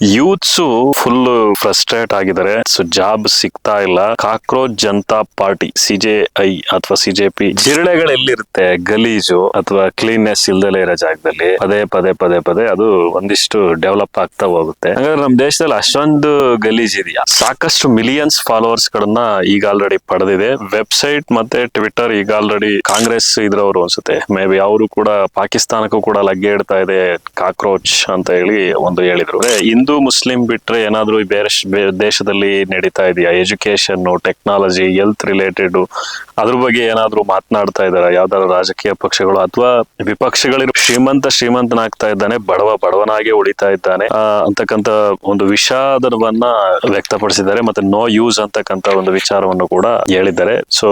Youths full frustrate ಆಗಿದ್ದಾರೆ. So job ಸಿಗ್ತಾ ಇಲ್ಲ. ಕಾಕ್ರೋಚ್ ಜನತಾ ಪಾರ್ಟಿ CJI ಅಥವಾ CJP ಜಿರಳೆಗಳು ಎಲ್ಲಿರುತ್ತೆ ಗಲೀಜು ಅಥವಾ ಕ್ಲೀನ್ನೆಸ್ ಇಲ್ದಲೇ ಇರೋ ಜಾಗದಲ್ಲಿ ಪದೇ ಅದು ಒಂದಿಷ್ಟು ಡೆವಲಪ್ ಆಗ್ತಾ ಹೋಗುತ್ತೆ. ಹಾಗಾದ್ರೆ ನಮ್ಮ ದೇಶದಲ್ಲಿ ಅಷ್ಟೊಂದು ಗಲೀಜ್ ಇದೆಯಾ? ಸಾಕಷ್ಟು ಮಿಲಿಯನ್ಸ್ ಫಾಲೋವರ್ಸ್ ಗಳನ್ನ ಈಗ ಆಲ್ರೆಡಿ ಪಡೆದಿದೆ. ವೆಬ್ಸೈಟ್ ಮತ್ತೆ ಟ್ವಿಟರ್ ಈಗ ಆಲ್ರೆಡಿ ಕಾಂಗ್ರೆಸ್ ಇದ್ರವರು ಅನ್ಸುತ್ತೆ, ಮೇ ಬಿ ಅವರು ಕೂಡ ಪಾಕಿಸ್ತಾನಕ್ಕೂ ಕೂಡ ಲಗ್ಗೆ ಇಡ್ತಾ ಇದೆ ಕಾಕ್ರೋಚ್ ಅಂತ ಹೇಳಿ ಒಂದು ಹೇಳಿದ್ರು. ಹಿಂದೂ ಮುಸ್ಲಿಂ ಬಿಟ್ರೆ ಏನಾದ್ರು ಬೇರೆ ದೇಶದಲ್ಲಿ ನಡೀತಾ ಇದೆಯಾ? ಎಜುಕೇಶನ್, ಟೆಕ್ನಾಲಜಿ, ಹೆಲ್ತ್ ರಿಲೇಟೆಡ್ ಅದ್ರ ಬಗ್ಗೆ ಏನಾದ್ರು ಮಾತನಾಡ್ತಾ ಇದಾರ ಯಾವ್ದಾದ್ರು ರಾಜಕೀಯ ಪಕ್ಷಗಳು ಅಥವಾ ವಿಪಕ್ಷಗಳು? ಶ್ರೀಮಂತನಾಗ್ತಾ ಇದ್ದಾನೆ, ಬಡವನಾಗೆ ಉಳಿತಾ ಇದ್ದಾನೆ ಅಂತಕ್ಕಂತ ಒಂದು ವಿಷಾದವನ್ನ ವ್ಯಕ್ತಪಡಿಸಿದ್ದಾರೆ. ಮತ್ತೆ ನೋ ಯೂಸ್ ಅಂತಕ್ಕಂತ ಒಂದು ವಿಚಾರವನ್ನು ಕೂಡ ಹೇಳಿದ್ದಾರೆ. ಸೊ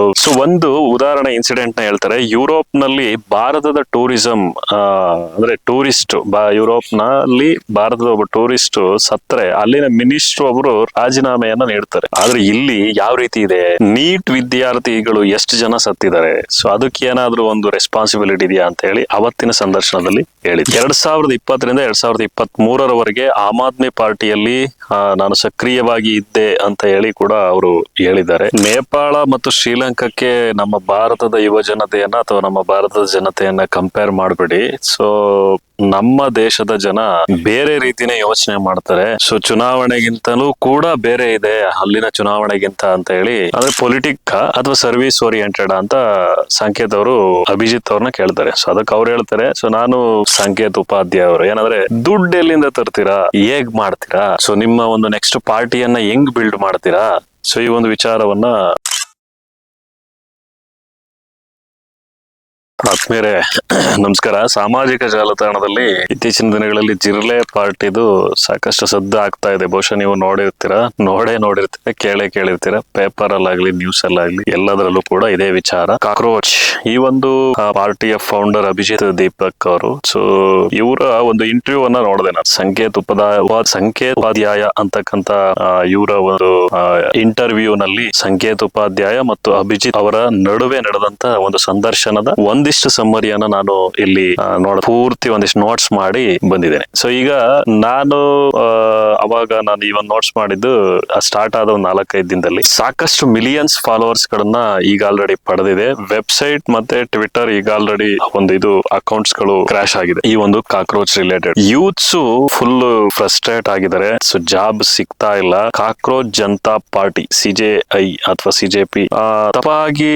ಒಂದು ಉದಾಹರಣೆ ಇನ್ಸಿಡೆಂಟ್ ನ ಹೇಳ್ತಾರೆ. ಯುರೋಪ್ ನಲ್ಲಿ ಭಾರತದ ಟೂರಿಸಂ ಅಂದ್ರೆ ಟೂರಿಸ್ಟ್ ಯುರೋಪ್ ನಲ್ಲಿ ಭಾರತದ ಒಬ್ಬ ಟೂರಿಸ್ಟ್ ಸತ್ರೆ ಅಲ್ಲಿನ ಮಿನಿಸ್ಟರ್ ಒಬ್ರು ರಾಜೀನಾಮೆಯನ್ನ ನೀಡ್ತಾರೆ. ಆದ್ರೆ ಇಲ್ಲಿ ಯಾವ ರೀತಿ ಇದೆ? ನೀಟ್ ವಿದ್ಯಾರ್ಥಿಗಳು ಎಷ್ಟು ಜನ ಸತ್ತಿದ್ದಾರೆ, ಸೊ ಅದಕ್ಕೆ ಏನಾದ್ರೂ ಒಂದು ರೆಸ್ಪಾನ್ಸಿಬಿಲಿಟಿ ಇದೆಯಾ ಅಂತ ಹೇಳಿ ಅವತ್ತಿನ ಸಂದರ್ಶನದಲ್ಲಿ ಹೇಳಿದ್ರು. 2020ರಿಂದ 2023ರವರೆಗೆ ಆಮ್ ಆದ್ಮಿ ಪಾರ್ಟಿಯಲ್ಲಿ ನಾನು ಸಕ್ರಿಯವಾಗಿ ಇದ್ದೆ ಅಂತ ಹೇಳಿ ಕೂಡ ಅವರು ಹೇಳಿದ್ದಾರೆ. ನೇಪಾಳ ಮತ್ತು ಶ್ರೀಲಂಕಾಕ್ಕೆ ನಮ್ಮ ಭಾರತದ ಯುವ ಜನತೆಯನ್ನ ಅಥವಾ ನಮ್ಮ ಭಾರತದ ಜನತೆಯನ್ನ ಕಂಪೇರ್ ಮಾಡಬೇಡಿ. ಸೊ ನಮ್ಮ ದೇಶದ ಜನ ಬೇರೆ ರೀತಿನೇ ಯೋಚನೆ ಮಾಡ್ತಾರೆ. ಸೊ ಚುನಾವಣೆಗಿಂತಲೂ ಕೂಡ ಬೇರೆ ಇದೆ ಅಲ್ಲಿನ ಚುನಾವಣೆಗಿಂತ ಅಂತ ಹೇಳಿ. ಅಂದ್ರೆ ಪೊಲಿಟಿಕ್ ಅಥವಾ ಸರ್ವಿಸ್ ಓರಿಯೆಂಟೆಡ್ ಅಂತ ಸಂಕೇತ್ ಅವರು ಅಭಿಜಿತ್ ಅವ್ರನ್ನ ಕೇಳ್ತಾರೆ. ಸೊ ಅದಕ್ಕೆ ಅವ್ರು ಹೇಳ್ತಾರೆ, ಸೊ ನಾನು ಸಂಕೇತ್ ಉಪಾಧ್ಯಾಯ ಅವರು ಏನಂದ್ರೆ ದುಡ್ಡು ಎಲ್ಲಿಂದ ತರ್ತೀರಾ, ಹೇಗ್ ಮಾಡ್ತೀರಾ, ಸೊ ನಿಮ್ಮ ಒಂದು ನೆಕ್ಸ್ಟ್ ಪಾರ್ಟಿಯನ್ನ ಹೆಂಗ್ ಬಿಲ್ಡ್ ಮಾಡ್ತೀರಾ? ಸೊ ಈ ಒಂದು ವಿಚಾರವನ್ನ ಆತ್ಮೀಯರೇ ನಮಸ್ಕಾರ. ಸಾಮಾಜಿಕ ಜಾಲತಾಣದಲ್ಲಿ ಇತ್ತೀಚಿನ ದಿನಗಳಲ್ಲಿ ಜಿರ್ಲೆ ಪಾರ್ಟಿದು ಸಾಕಷ್ಟು ಸದ್ದು ಆಗ್ತಾ ಇದೆ. ಬಹುಶಃ ನೀವು ನೋಡಿರ್ತೀರಾ, ಕೇಳಿರ್ತೀರ. ಪೇಪರ್ ಅಲ್ಲಾಗ್ಲಿ, ನ್ಯೂಸ್ ಅಲ್ಲಾಗ್ಲಿ, ಎಲ್ಲದರಲ್ಲೂ ಕೂಡ ಇದೇ ವಿಚಾರ. ಕಾಕ್ರೋಚ್ ಈ ಒಂದು ಪಾರ್ಟಿಯ ಫೌಂಡರ್ ಅಭಿಜಿತ್ ದೀಪಕ್ ಅವರು. ಸೊ ಇವರ ಒಂದು ಇಂಟರ್ವ್ಯೂ ಅನ್ನ ನೋಡಿದೆ ನಾನು. ಸಂಕೇತ್ ಉಪಾಧ್ಯಾಯ ಅಂತಕ್ಕಂತ ಇವರ ಒಂದು ಇಂಟರ್ವ್ಯೂ ನಲ್ಲಿ ಸಂಕೇತ್ ಉಪಾಧ್ಯಾಯ ಮತ್ತು ಅಭಿಜಿತ್ ಅವರ ನಡುವೆ ನಡೆದಂತ ಒಂದು ಸಂದರ್ಶನದ ಒಂದಿಷ್ಟು ಸಮ್ಮರಿಯನ್ನ ನಾನು ಇಲ್ಲಿ ಪೂರ್ತಿ ಒಂದಿಷ್ಟು ನೋಟ್ಸ್ ಮಾಡಿ ಬಂದಿದ್ದೇನೆ. ಸೊ ಈಗ ನಾನು ಈ ಒಂದು ನೋಟ್ಸ್ ಮಾಡಿದ್ದು ಸ್ಟಾರ್ಟ್ ಆದ ಒಂದು 4-5 ದಿನದಲ್ಲಿ ಸಾಕಷ್ಟು ಮಿಲಿಯನ್ಸ್ ಫಾಲೋವರ್ಸ್ ಗಳನ್ನ ಈಗ ಆಲ್ರೆಡಿ ಪಡೆದಿದೆ. ವೆಬ್ಸೈಟ್ ಮತ್ತೆ ಟ್ವಿಟರ್ ಈಗ ಆಲ್ರೆಡಿ ಒಂದು ಅಕೌಂಟ್ಸ್ ಗಳು ಕ್ರಾಶ್ ಆಗಿದೆ ಈ ಒಂದು cockroach related. Youths full frustrate ಆಗಿದ್ದಾರೆ. ಸೊ ಜಾಬ್ ಸಿಗ್ತಾ ಇಲ್ಲ. ಕಾಕ್ರೋಚ್ ಜನತಾ ಪಾರ್ಟಿ CJI ಅಥವಾ CJP ತಪ್ಪಾಗಿ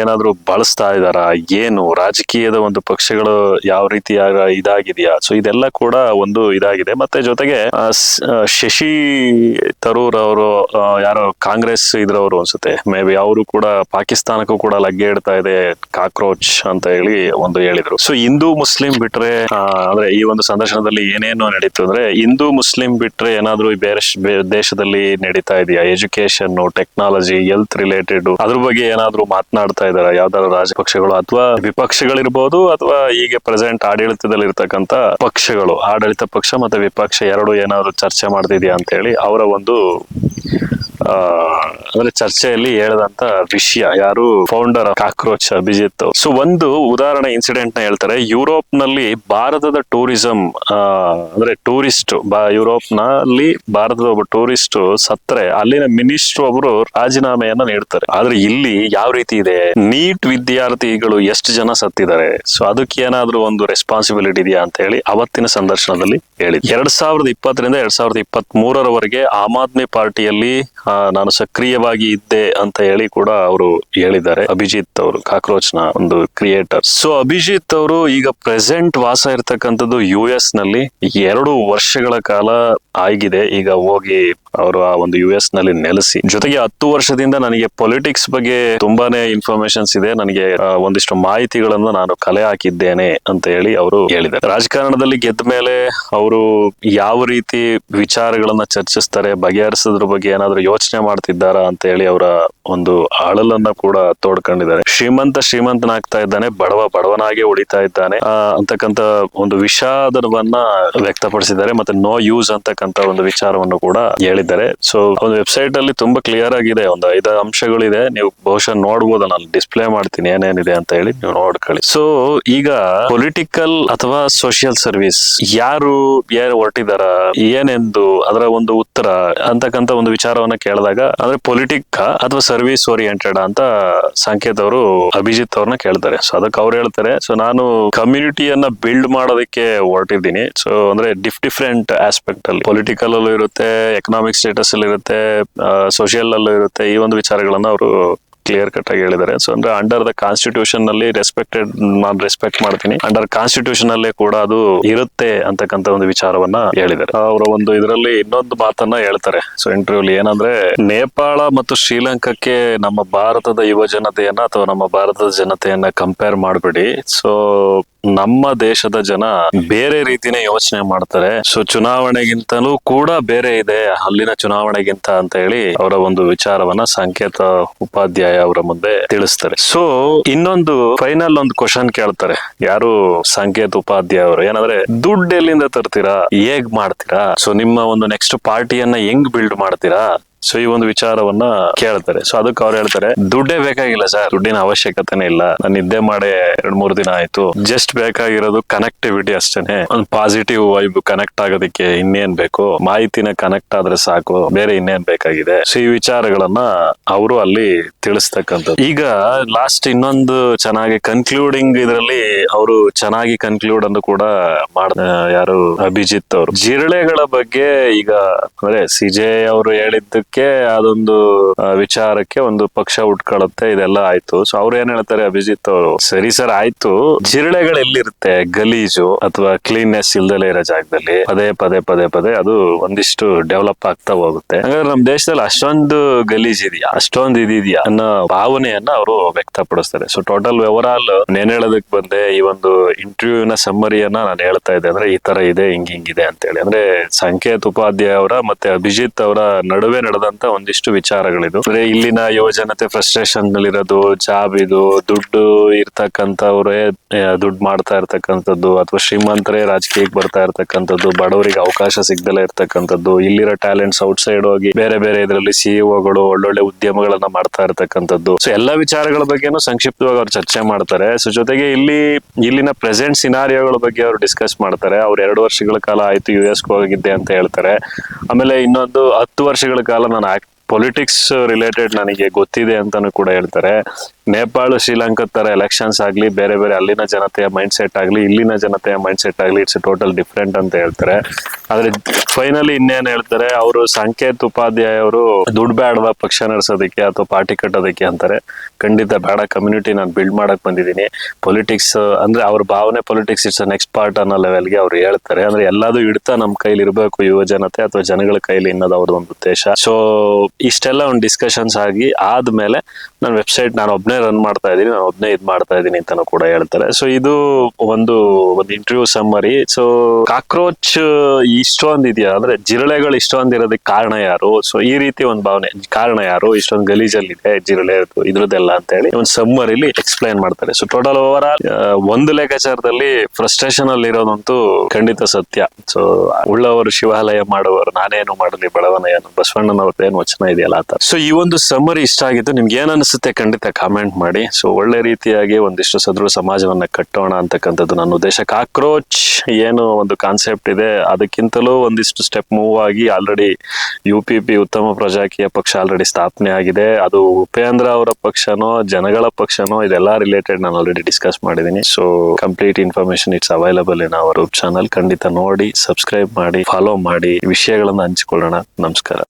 ಏನಾದ್ರು ಬಳಸ್ತಾ ಇದಾರ ಏನು? ರಾಜಕೀಯದ ಒಂದು ಪಕ್ಷಗಳು ಯಾವ ರೀತಿ ಇದಾಗಿದೆಯಾ? ಸೊ ಇದೆಲ್ಲ ಕೂಡ ಒಂದು ಇದಾಗಿದೆ. ಮತ್ತೆ ಜೊತೆಗೆ ಶಶಿ ತರೂರ್ ಅವರು ಯಾರೋ ಕಾಂಗ್ರೆಸ್ ಇದ್ರವರು ಅನ್ಸುತ್ತೆ, ಮೇ ಬಿ ಅವರು ಕೂಡ ಪಾಕಿಸ್ತಾನಕ್ಕೂ ಕೂಡ ಲಗ್ಗೆ ಇಡ್ತಾ ಇದೆ ಕಾಕ್ರೋಚ್ ಅಂತ ಹೇಳಿ ಒಂದು ಹೇಳಿದ್ರು. ಸೊ ಹಿಂದೂ ಮುಸ್ಲಿಂ ಬಿಟ್ರೆ ಅಂದ್ರೆ ಈ ಒಂದು ಸಂದರ್ಶನದಲ್ಲಿ ಏನೇನು ನಡೀತು ಅಂದ್ರೆ ಹಿಂದೂ ಮುಸ್ಲಿಂ ಬಿಟ್ರೆ ಏನಾದ್ರು ಬೇರೆ ದೇಶದಲ್ಲಿ ನಡೀತಾ ಇದೆಯಾ? ಎಜುಕೇಶನ್, ಟೆಕ್ನಾಲಜಿ, ಹೆಲ್ತ್ ರಿಲೇಟೆಡ್ ಅದ್ರ ಬಗ್ಗೆ ಏನಾದ್ರು ಮಾತನಾಡ್ತಾ ಇದಾರ ಯಾವ್ದಾದ್ರು ರಾಜಪಕ್ಷಗಳು ಅಥವಾ ವಿಪಕ್ಷಗಳಿರ್ಬೋದು ಅಥವಾ ಈಗ ಪ್ರೆಸೆಂಟ್ ಆಡಳಿತದಲ್ಲಿ ಇರ್ತಕ್ಕಂತ ಪಕ್ಷಗಳು, ಆಡಳಿತ ಪಕ್ಷ ಮತ್ತೆ ವಿಪಕ್ಷ ಎರಡು ಏನಾದ್ರು ಚರ್ಚೆ ಮಾಡ್ತಿದ್ಯಾ ಅಂತ ಹೇಳಿ ಅವರ ಒಂದು ಅಂದ್ರೆ ಚರ್ಚೆಯಲ್ಲಿ ಹೇಳಿದಂತ ವಿಷಯ ಯಾರು ಫೌಂಡರ್ ಕಾಕ್ರೋಚ್ ಅಭಿಜಿತ್. ಸೊ ಒಂದು ಉದಾಹರಣೆ ಇನ್ಸಿಡೆಂಟ್ ನ ಹೇಳ್ತಾರೆ. ಯುರೋಪ್ ನಲ್ಲಿ ಭಾರತದ ಟೂರಿಸಂ ಅಂದ್ರೆ ಟೂರಿಸ್ಟ್ ಯುರೋಪ್ ನಲ್ಲಿ ಭಾರತದ ಒಬ್ಬ ಟೂರಿಸ್ಟ್ ಸತ್ರೆ ಅಲ್ಲಿನ ಮಿನಿಸ್ಟರ್ ಒಬ್ರು ರಾಜೀನಾಮೆಯನ್ನ ನೀಡ್ತಾರೆ. ಆದ್ರೆ ಇಲ್ಲಿ ಯಾವ ರೀತಿ ಇದೆ? ನೀಟ್ ವಿದ್ಯಾರ್ಥಿಗಳು ಎಷ್ಟು ಜನ ಸತ್ತಿದ್ದಾರೆ, ಸೊ ಅದಕ್ಕೆ ಏನಾದ್ರೂ ಒಂದು ರೆಸ್ಪಾನ್ಸಿಬಿಲಿಟಿ ಇದೆಯಾ ಅಂತ ಹೇಳಿ ಅವತ್ತಿನ ಸಂದರ್ಶನದಲ್ಲಿ ಹೇಳಿದ್ರು. 2020ರಿಂದ 2023ರವರೆಗೆ ಆಮ್ ಆದ್ಮಿ ಪಾರ್ಟಿಯಲ್ಲಿ ನಾನು ಸಕ್ರಿಯವಾಗಿ ಇದ್ದೆ ಅಂತ ಹೇಳಿ ಕೂಡ ಅವರು ಹೇಳಿದ್ದಾರೆ. ಅಭಿಜಿತ್ ಅವರು ಕಾಕ್ರೋಚ್ ನ ಒಂದು ಕ್ರಿಯೇಟರ್. ಸೊ ಅಭಿಜಿತ್ ಅವರು ಈಗ ಪ್ರೆಸೆಂಟ್ ವಾಸ ಇರ್ತಕ್ಕಂಥದ್ದು US ನಲ್ಲಿ 2 ವರ್ಷಗಳ ಕಾಲ ಆಗಿದೆ. ಈಗ ಹೋಗಿ ಅವರು ಆ ಒಂದು US ನಲ್ಲಿ ನೆಲೆಸಿ, ಜೊತೆಗೆ 10 ವರ್ಷದಿಂದ ನನಗೆ ಪೊಲಿಟಿಕ್ಸ್ ಬಗ್ಗೆ ತುಂಬಾನೇ ಇನ್ಫಾರ್ಮೇಶನ್ಸ್ ಇದೆ, ನನಗೆ ಒಂದಿಷ್ಟು ಮಾಹಿತಿಗಳನ್ನ ನಾನು ಕಲೆ ಹಾಕಿದ್ದೇನೆ ಅಂತ ಹೇಳಿ ಅವರು ಹೇಳಿದ್ದಾರೆ. ರಾಜಕಾರಣದಲ್ಲಿ ಗೆದ್ದ ಮೇಲೆ ಅವರು ಯಾವ ರೀತಿ ವಿಚಾರಗಳನ್ನ ಚರ್ಚಿಸ್ತಾರೆ, ಬಗೆಹರಿಸೋದ್ರ ಬಗ್ಗೆ ಏನಾದ್ರು ಯೋಚನೆ ಮಾಡ್ತಿದ್ದಾರಾ ಅಂತ ಹೇಳಿ ಅವರ ಒಂದು ಅಳಲನ್ನ ಕೂಡ ತೋಡ್ಕೊಂಡಿದ್ದಾರೆ. ಶ್ರೀಮಂತನಾಗ್ತಾ ಇದ್ದಾನೆ, ಬಡವನಾಗೆ ಉಳಿತಾ ಇದ್ದಾನೆ ಅಂತಕ್ಕಂತ ಒಂದು ವಿಷಾದವನ್ನ ವ್ಯಕ್ತಪಡಿಸಿದ್ದಾರೆ. ಮತ್ತೆ ನೋ ಯೂಸ್ ಅಂತಕ್ಕಂತ ಅಂತಕ್ಕಂತ ಒಂದು ವಿಚಾರವನ್ನು ಕೂಡ ಹೇಳಿದ್ದಾರೆ. ಸೊ ಒಂದು ವೆಬ್ಸೈಟ್ ಅಲ್ಲಿ ತುಂಬಾ ಕ್ಲಿಯರ್ ಆಗಿದೆ, ಒಂದು 5 ಅಂಶಗಳಿದೆ. ನೀವು ಬಹುಶಃ ನೋಡ್ಬೋದು, ನಾನು ಡಿಸ್ಪ್ಲೇ ಮಾಡ್ತೀನಿ ಏನೇನಿದೆ ಅಂತ ಹೇಳಿ, ನೀವು ನೋಡ್ಕೊಳ್ಳಿ. ಸೊ ಈಗ ಪೊಲಿಟಿಕಲ್ ಅಥವಾ ಸೋಷಿಯಲ್ ಸರ್ವಿಸ್ ಯಾರು ಹೊರಟಿದಾರ, ಏನೆಂದು ಅದರ ಒಂದು ಉತ್ತರ ಅಂತಕ್ಕಂತ ಒಂದು ವಿಚಾರವನ್ನ ಕೇಳಿದಾಗ, ಅಂದ್ರೆ ಪೊಲಿಟಿಕ್ ಅಥವಾ ಸರ್ವಿಸ್ ಓರಿಯೆಂಟೆಡ್ ಅಂತ ಸಂಕೇತ್ ಅವರು ಅಭಿಜಿತ್ ಅವ್ರನ್ನ ಕೇಳ್ತಾರೆ. ಸೊ ಅದಕ್ಕೆ ಅವ್ರು ಹೇಳ್ತಾರೆ, ಸೊ ನಾನು ಕಮ್ಯುನಿಟಿಯನ್ನ ಬಿಲ್ಡ್ ಮಾಡೋದಕ್ಕೆ ಹೊರಟಿದ್ದೀನಿ. ಸೊ ಅಂದ್ರೆ ಡಿಫ್ರೆಂಟ್ ಆಸ್ಪೆಕ್ಟ್ ಅಲ್ಲಿ, ಪೊಲಿಟಿಕಲ್ ಅಲ್ಲೂ ಇರುತ್ತೆ, ಎಕನಾಮಿಕ್ ಸ್ಟೇಟಸ್ ಅಲ್ಲಿ ಇರುತ್ತೆ, ಸೋಷಿಯಲ್ ಅಲ್ಲೂ ಇರುತ್ತೆ. ಈ ಒಂದು ವಿಚಾರಗಳನ್ನ ಅವರು ಕ್ಲಿಯರ್ ಕಟ್ ಆಗಿ ಹೇಳಿದ್ದಾರೆ. ಸೊ ಅಂದ್ರೆ ಅಂಡರ್ ದ ಕಾನ್ಸ್ಟಿಟ್ಯೂಷನ್ ನಲ್ಲಿ ನಾನು ರೆಸ್ಪೆಕ್ಟ್ ಮಾಡ್ತೀನಿ, ಅಂಡರ್ ಕಾನ್ಸ್ಟಿಟ್ಯೂಷನ್ ಅಲ್ಲೇ ಕೂಡ ಅದು ಇರುತ್ತೆ ಅಂತಕ್ಕಂತ ಒಂದು ವಿಚಾರವನ್ನ ಹೇಳಿದ್ದಾರೆ. ಅವರ ಒಂದು ಇದರಲ್ಲಿ ಇನ್ನೊಂದು ಮಾತನ್ನ ಹೇಳ್ತಾರೆ. ಸೊ ಇಂಟರ್ವ್ಯೂಲಿ ಏನಂದ್ರೆ, ನೇಪಾಳ ಮತ್ತು ಶ್ರೀಲಂಕಾಕ್ಕೆ ನಮ್ಮ ಭಾರತದ ಯುವ ಜನತೆಯನ್ನ ಅಥವಾ ನಮ್ಮ ಭಾರತದ ಜನತೆಯನ್ನ ಕಂಪೇರ್ ಮಾಡ್ಬಿಡಿ. ಸೊ ನಮ್ಮ ದೇಶದ ಜನ ಬೇರೆ ರೀತಿನೇ ಯೋಚನೆ ಮಾಡ್ತಾರೆ. ಸೊ ಚುನಾವಣೆಗಿಂತಲೂ ಕೂಡ ಬೇರೆ ಇದೆ ಅಲ್ಲಿನ ಚುನಾವಣೆಗಿಂತ ಅಂತ ಹೇಳಿ ಅವರ ಒಂದು ವಿಚಾರವನ್ನ ಸಂಕೇತ ಉಪಾಧ್ಯಾಯ ಅವರ ಮುಂದೆ ತಿಳಿಸ್ತಾರೆ. ಸೊ ಇನ್ನೊಂದು ಫೈನಲ್ ಒಂದು ಕ್ವಶನ್ ಕೇಳ್ತಾರೆ ಯಾರು ಸಂಕೇತ್ ಉಪಾಧ್ಯಾಯ ಅವರು, ಏನಂದ್ರೆ ದುಡ್ಡು ಎಲ್ಲಿಂದ ತರ್ತೀರಾ, ಹೇಗ್ ಮಾಡ್ತೀರಾ, ಸೊ ನಿಮ್ಮ ಒಂದು ನೆಕ್ಸ್ಟ್ ಪಾರ್ಟಿಯನ್ನ ಹೆಂಗ್ ಬಿಲ್ಡ್ ಮಾಡ್ತೀರಾ, ಸೊ ಈ ಒಂದು ವಿಚಾರವನ್ನ ಕೇಳ್ತಾರೆ. ಸೊ ಅದಕ್ಕೆ ಅವ್ರು ಹೇಳ್ತಾರೆ, ದುಡ್ಡೇ ಬೇಕಾಗಿಲ್ಲ ಸರ್, ದುಡ್ಡಿನ ಅವಶ್ಯಕತೆನೇ ಇಲ್ಲ, ನಾನು ನಿದ್ದೆ ಮಾಡಿ 2-3 ದಿನ ಆಯ್ತು, ಜಸ್ಟ್ ಬೇಕಾಗಿರೋದು ಕನೆಕ್ಟಿವಿಟಿ ಅಷ್ಟೇನೆ, ಒಂದು ಪಾಸಿಟಿವ್ ವೈಬ್ ಕನೆಕ್ಟ್ ಆಗೋದಕ್ಕೆ ಇನ್ನೇನ್ ಬೇಕು, ಮಾಹಿತಿನ ಕನೆಕ್ಟ್ ಆದ್ರೆ ಸಾಕು, ಬೇರೆ ಇನ್ನೇನ್ ಬೇಕಾಗಿದೆ. ಸೊ ಈ ವಿಚಾರಗಳನ್ನ ಅವರು ಅಲ್ಲಿ ತಿಳಿಸ್ತಕ್ಕಂಥದ್ದು. ಈಗ ಲಾಸ್ಟ್ ಇನ್ನೊಂದು ಚೆನ್ನಾಗಿ ಕನ್ಕ್ಲೂಡಿಂಗ್ ಇದರಲ್ಲಿ ಅವರು ಚೆನ್ನಾಗಿ ಕನ್ಕ್ಲೂಡ್ ಅನ್ನು ಕೂಡ ಯಾರು ಅಭಿಜಿತ್ ಅವರು ಜಿರಳೆಗಳ ಬಗ್ಗೆ, ಈಗ ಅಂದ್ರೆ ಸಿಜೆ ಅವರು ಹೇಳಿದ್ದಕ್ಕೆ ಅದೊಂದು ವಿಚಾರಕ್ಕೆ ಒಂದು ಪಕ್ಷ ಉಟ್ಕೊಳ್ಳುತ್ತೆ, ಇದೆಲ್ಲ ಆಯ್ತು. ಸೊ ಅವ್ರು ಏನ್ ಹೇಳ್ತಾರೆ ಅಭಿಜಿತ್ ಅವರು, ಸರಿ ಸರ್ ಆಯ್ತು, ಜಿರಳೆಗಳು ಎಲ್ಲಿರುತ್ತೆ, ಗಲೀಜು ಅಥವಾ ಕ್ಲೀನ್ನೆಸ್ ಇಲ್ದಲೇ ಇರೋ ಜಾಗದಲ್ಲಿ ಪದೇ ಅದು ಒಂದಿಷ್ಟು ಡೆವಲಪ್ ಆಗ್ತಾ ಹೋಗುತ್ತೆ. ಹಾಗಾದ್ರೆ ನಮ್ಮ ದೇಶದಲ್ಲಿ ಅಷ್ಟೊಂದು ಗಲೀಜ್ ಇದೆಯಾ, ಅಷ್ಟೊಂದು ಇದೆಯಾ ಅನ್ನೋ ಭಾವನೆಯನ್ನ ಅವರು ವ್ಯಕ್ತಪಡಿಸ್ತಾರೆ. ಸೊ ಟೋಟಲ್ ಓವರ್ ಆಲ್ ನೇನ್ ಹೇಳೋದಕ್ ಬಂದೆ, ಈ ಒಂದು ಇಂಟರ್ವ್ಯೂನ ಸಮ್ಮರಿಯನ್ನ ನಾನು ಹೇಳ್ತಾ ಇದ್ದೆ, ಅಂದ್ರೆ ಈ ತರ ಇದೆ, ಹಿಂಗಿದೆ ಅಂತ ಹೇಳಿ. ಅಂದ್ರೆ ಸಂಕೇತ್ ಉಪಾಧ್ಯಾಯ ಅವರ ಮತ್ತೆ ಅಭಿಜಿತ್ ಅವರ ನಡುವೆ ನಡೆದಂತ ಒಂದಿಷ್ಟು ವಿಚಾರಗಳಿದು. ಅಂದ್ರೆ ಇಲ್ಲಿನ ಯುವಜನತೆ ಫ್ರಸ್ಟ್ರೇಷನ್ ನಲ್ಲಿರೋದು, ಜಾಬ್ ಇದು, ದುಡ್ಡು ಇರ್ತಕ್ಕಂಥವ್ರೇ ದುಡ್ಡು ಮಾಡ್ತಾ ಇರ್ತಕ್ಕಂಥದ್ದು, ಅಥವಾ ಶ್ರೀಮಂತರೇ ರಾಜಕೀಯಕ್ಕೆ ಬರ್ತಾ ಇರ್ತಕ್ಕಂಥದ್ದು, ಬಡವರಿಗೆ ಅವಕಾಶ ಸಿಗ್ದಲೇ ಇರ್ತಕ್ಕಂಥದ್ದು, ಇಲ್ಲಿರೋ ಟ್ಯಾಲೆಂಟ್ಸ್ ಔಟ್ ಸೈಡ್ ಹೋಗಿ ಬೇರೆ ಬೇರೆ ಇದರಲ್ಲಿ ಸಿಇಒಗಳು ಒಳ್ಳೊಳ್ಳೆ ಉದ್ಯಮಗಳನ್ನ ಮಾಡ್ತಾ ಇರ್ತಕ್ಕಂಥದ್ದು. ಸೊ ಎಲ್ಲಾ ವಿಚಾರಗಳ ಬಗ್ಗೆನೂ ಸಂಕ್ಷಿಪ್ತವಾಗಿ ಅವ್ರು ಚರ್ಚೆ ಮಾಡ್ತಾರೆ. ಸೊ ಜೊತೆಗೆ ಇಲ್ಲಿನ ಪ್ರೆಸೆಂಟ್ ಸಿನಾರಿಯೋಗಳ ಬಗ್ಗೆ ಅವರು ಡಿಸ್ಕಸ್ ಮಾಡ್ತಾರೆ. ಅವ್ರು 2 ವರ್ಷಗಳ ಕಾಲ ಆಯ್ತು US ಹೋಗಿದ್ದೆ ಅಂತ ಹೇಳ್ತಾರೆ. ಆಮೇಲೆ ಇನ್ನೊಂದು 10 ವರ್ಷಗಳ ಕಾಲ ನಾನು ಪೊಲಿಟಿಕ್ಸ್ ರಿಲೇಟೆಡ್ ನನಗೆ ಗೊತ್ತಿದೆ ಅಂತಾನು ಕೂಡ ಹೇಳ್ತಾರೆ. ನೇಪಾಳ ಶ್ರೀಲಂಕಾ ತರ ಎಲೆಕ್ಷನ್ಸ್ ಆಗ್ಲಿ, ಬೇರೆ ಬೇರೆ ಅಲ್ಲಿನ ಜನತೆಯ ಮೈಂಡ್ ಸೆಟ್ ಆಗ್ಲಿ, ಇಲ್ಲಿನ ಜನತೆಯ ಮೈಂಡ್ ಸೆಟ್ ಆಗ್ಲಿ, ಇಟ್ಸ್ ಟೋಟಲ್ ಡಿಫ್ರೆಂಟ್ ಅಂತ ಹೇಳ್ತಾರೆ. ಆದ್ರೆ ಫೈನಲಿ ಇನ್ನೇನ್ ಹೇಳ್ತಾರೆ ಅವರು, ಸಂಕೇತ್ ಉಪಾಧ್ಯಾಯ ಅವರು ದುಡ್ಡು ಬೇಡದ ಪಕ್ಷ ನಡೆಸೋದಕ್ಕೆ ಅಥವಾ ಪಾರ್ಟಿ ಕಟ್ಟೋದಕ್ಕೆ ಅಂತಾರೆ. ಖಂಡಿತ ಬೇಡ, ಕಮ್ಯುನಿಟಿ ನಾನು ಬಿಲ್ಡ್ ಮಾಡಕ್ ಬಂದಿದ್ದೀನಿ. ಪೊಲಿಟಿಕ್ಸ್ ಅಂದ್ರೆ ಅವ್ರ ಭಾವನೆ, ಪೊಲಿಟಿಕ್ಸ್ ಇಟ್ಸ್ ನೆಕ್ಸ್ಟ್ ಪಾರ್ಟ್ ಅನ್ನೋ ಲೆವೆಲ್ಗೆ ಅವ್ರು ಹೇಳ್ತಾರೆ. ಅಂದ್ರೆ ಎಲ್ಲದೂ ಇಡ್ತಾ ನಮ್ ಕೈಲಿ ಇರ್ಬೇಕು, ಯುವ ಜನತೆ ಅಥವಾ ಜನಗಳ ಕೈಲಿ ಅನ್ನೋದು ಅವ್ರದ್ದು ಒಂದು ಉದ್ದೇಶ. ಸೊ ಇಷ್ಟೆಲ್ಲ ಒಂದು ಡಿಸ್ಕಷನ್ಸ್ ಆದ್ಮೇಲೆ ನನ್ನ ವೆಬ್ಸೈಟ್ ನಾನು ಒಬ್ನೇ ರನ್ ಮಾಡ್ತಾ ಇದ್ದೀನಿ, ನಾನು ಒಬ್ನೇ ಮಾಡ್ತಾ ಇದ್ದೀನಿ ಅಂತಾನು ಕೂಡ ಹೇಳ್ತಾರೆ. ಸೊ ಇದು ಒಂದು ಇಂಟರ್ವ್ಯೂ ಸಮ್ಮರಿ. ಸೊ ಕಾಕ್ರೋಚ್ ಇಷ್ಟೊಂದು ಇದೆಯಾ, ಅಂದ್ರೆ ಜಿರಳೆಗಳು ಇಷ್ಟೊಂದು ಇರೋದಕ್ಕೆ ಕಾರಣ ಯಾರು, ಸೊ ಈ ರೀತಿ ಒಂದು ಭಾವನೆ, ಕಾರಣ ಯಾರು, ಇಷ್ಟೊಂದು ಗಲೀಜಲ್ಲಿದೆ ಜಿರಳೆ ಇದ್ರದ್ದೆಲ್ಲ ಅಂತ ಹೇಳಿ ಒಂದು ಸಮ್ಮರಿಲಿ ಎಕ್ಸ್ಪ್ಲೈನ್ ಮಾಡ್ತಾರೆ. ಸೊ ಟೋಟಲ್ ಓವರ್ ಆಲ್ ಒಂದು ಲೆಕ್ಕಾಚಾರದಲ್ಲಿ ಫ್ರಸ್ಟ್ರೇಷನ್ ಅಲ್ಲಿ ಇರೋದಂತೂ ಖಂಡಿತ ಸತ್ಯ. ಸೊ ಉಳ್ಳವರು ಶಿವಾಲಯ ಮಾಡುವವರು ನಾನೇನು ಮಾಡಲಿ ಬಡವನಯ್ಯನು, ಬಸವಣ್ಣನವ್ರದ್ದು ಏನು ವಚನ ಇದೆಯಲ್ಲ ಆ ತರ. ಸೊ ಈ ಒಂದು ಸಮ್ಮರಿ ಇಷ್ಟ ಆಗಿತ್ತು, ನಿಮ್ಗೆ ಏನ್ ಅನಿಸುತ್ತೆ ಖಂಡಿತ ಕಾಮೆಂಟ್ ಮಾಡಿ. ಸೊ ಒಳ್ಳೆ ರೀತಿಯಾಗಿ ಒಂದಿಷ್ಟು ಸದೃಢ ಸಮಾಜವನ್ನ ಕಟ್ಟೋಣ ಅಂತಕ್ಕಂಥದ್ದು ನನ್ನ ಉದ್ದೇಶ. ಕಾಕ್ರೋಚ್ ಏನು ಒಂದು ಕಾನ್ಸೆಪ್ಟ್ ಇದೆ, ಅದಕ್ಕಿಂತಲೂ ಒಂದಿಷ್ಟು ಸ್ಟೆಪ್ ಮೂವ್ ಆಗಿ ಆಲ್ರೆಡಿ UPP ಉತ್ತಮ ಪ್ರಜಾಕೀಯ ಪಕ್ಷ ಆಲ್ರೆಡಿ ಸ್ಥಾಪನೆ ಆಗಿದೆ. ಅದು ಉಪೇಂದ್ರ ಅವರ ಪಕ್ಷನೋ ಜನಗಳ ಪಕ್ಷನೋ ಇದೆಲ್ಲ ರಿಲೇಟೆಡ್ ನಾನು ಆಲ್ರೆಡಿ ಡಿಸ್ಕಸ್ ಮಾಡಿದ್ದೀನಿ. So complete information it's available in our channel. ಖಂಡಿತ ನೋಡಿ, ಸಬ್ಸ್ಕ್ರೈಬ್ ಮಾಡಿ, ಫಾಲೋ ಮಾಡಿ, ವಿಷಯಗಳನ್ನ ಹಂಚಿಕೊಳ್ಳೋಣ. ನಮಸ್ಕಾರ.